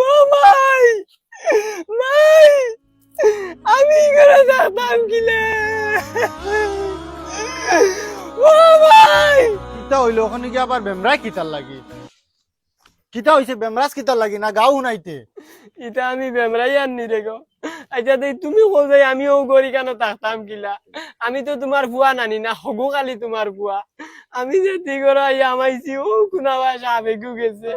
ও মাই মাই আমি করে থাকতাম কিলে ও মাই কিতা হইলো ওখানে কি আবার বেমরা কিতার লাগি কিতা হইছে বেমরাজ কিতার লাগি না গাও নাইতে এটা আমি বেমরাই আননি রে গো আচ্ছা দেই তুমি কোথায় আমিও গড়ি কেন থাকতাম কিলা আমি তো তোমার বুয়া নানি না হগু কালি তোমার বুয়া আমি যে দিগরা আমাইছি ও কুনা ভাষা আবেগু গেছে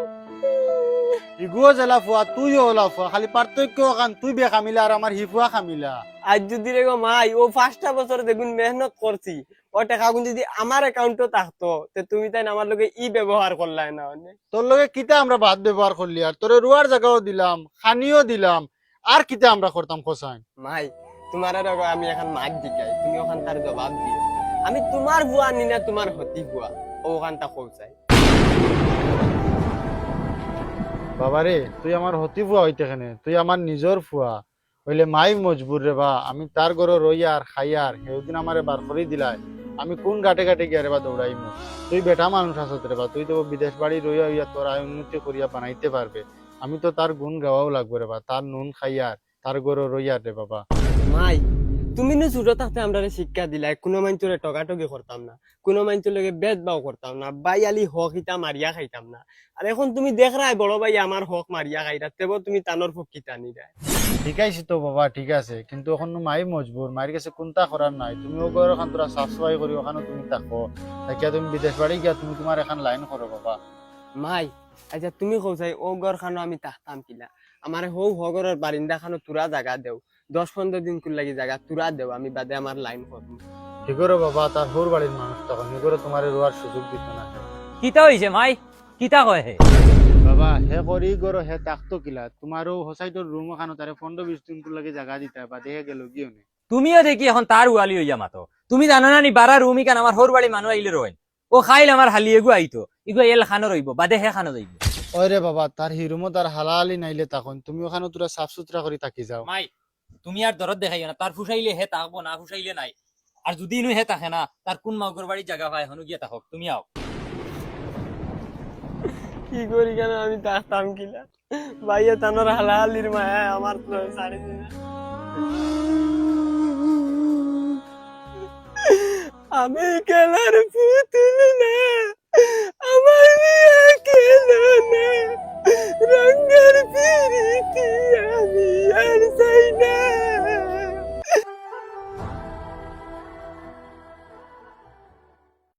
ইগুও জেলা ফুয়া তুইও ওলা ফুয়া খালি পার্থক্য ওখান তুই বে খামিলা আর আমার হিফুয়া খামিলা আজ যদি রে গো মাই ও 5টা বছর দেখুন মেহনত করছি ও টাকা গুণ যদি আমার অ্যাকাউন্টে থাকতো তে তুমি তাই আমার লগে ই ব্যবহার করলাই না মানে তোর লগে কিতা আমরা ভাত ব্যবহার করলি আর তোরে রুয়ার জায়গাও দিলাম খানিও দিলাম আর কিতা আমরা করতাম কোসাইন মাই তোমার আর আমি এখন মাছ দিকাই তুমি ওখান তার জবাব দিও আমি তোমার বুয়া নি না তোমার হতি বুয়া ও ওখানটা পৌঁছাই বাবারে তুই আমার হতি ফুয়া হইতে কেনে তুই আমার নিজর ফুয়া হইলে মাই মজবুর রে বা আমি তার ঘরে রইয়ার খাইয়ার সেদিন আমারে বার করে দিলাই আমি কোন ঘাটে ঘাটে গিয়ে রে বা দৌড়াইমু তুই বেটা মানুষ আসত রে বা তুই তো বিদেশ বাড়ি রইয়া হইয়া তোর আয় উন্নতি করিয়া বানাইতে পারবে আমি তো তার গুণ গাওয়াও লাগবে রে বা তার নুন খাইয়ার তার ঘরে রইয়ার রে বাবা মাই তুমি নি ছোট থাকতে আমরা শিক্ষা দিলাই কোনো মানুষের টকাটকি করতাম না কোনো মানুষের লগে বেদবাও করতাম না বাই আলি হক ইটা মারিয়া খাইতাম না আর এখন তুমি দেখ রাই বড় ভাই আমার হক মারিয়া খাইতা তেব তুমি তানোর ফকিতা নি দেয় ঠিক আছে তো বাবা ঠিক আছে কিন্তু এখন মাই মজবুর মায়ের কাছে কোনটা করার নাই তুমি ও ঘর ওখান তোরা সাফ সাফাই করি ওখানে তুমি থাকো তাকিয়া তুমি বিদেশ বাড়ি গিয়া তুমি তোমার এখন লাইন করো বাবা মাই আচ্ছা তুমি কৌছাই ও ঘর খানো আমি তাহতাম কিলা আমার হৌ হগরের বারিন্দা খানো তুরা জায়গা দেও 10-15 দিন কুল লাগি জায়গা তুরা দেও আমি বাদে আমার লাইন করবো ঠিকরো বাবা তার হোর বাড়ির মানুষ তখন এগুলো তোমার রোয়ার সুযোগ দিত না কিতা হইছে মাই কিতা কয় হে বাবা হে করি গরো হে তাকতো কিলা তোমারও হোসাইটোর রুম ওখানে তারে 15-20 দিন কুল লাগে জায়গা দিতে বা দেখে গেল গিয়ে নে তুমিও দেখি এখন তার উয়ালি হইয়া মাতো তুমি জানো না নি বারা রুমি কান আমার হোর বাড়ি মানুষ আইলে রইন ও খাইল আমার হালি এগু আইতো ইগু এল খানো রইব বাদে হে খানো যাইব ওরে বাবা তার হিরুমো তার হালালি নাইলে তখন তুমি ওখানে তোরা সাফ সুতরা করে থাকি যাও মাই তুমি আর দরদ দেখাইও না তার ফুসাইলে হে তাকবো না ফুসাইলে নাই আর যদি ইনু হে তাকে না তার কোন মাউগর বাড়ি জায়গা পায় হনু গিয়া তাকক তুমি আও কি করি কেন আমি তাহতাম কিলা ভাইয়া তানোর হালাহালির মায়া আমার তো সাড়ে আমি খেলার পুতুল না আমার বিয়ে খেলো না রঙের পিরিতি আমি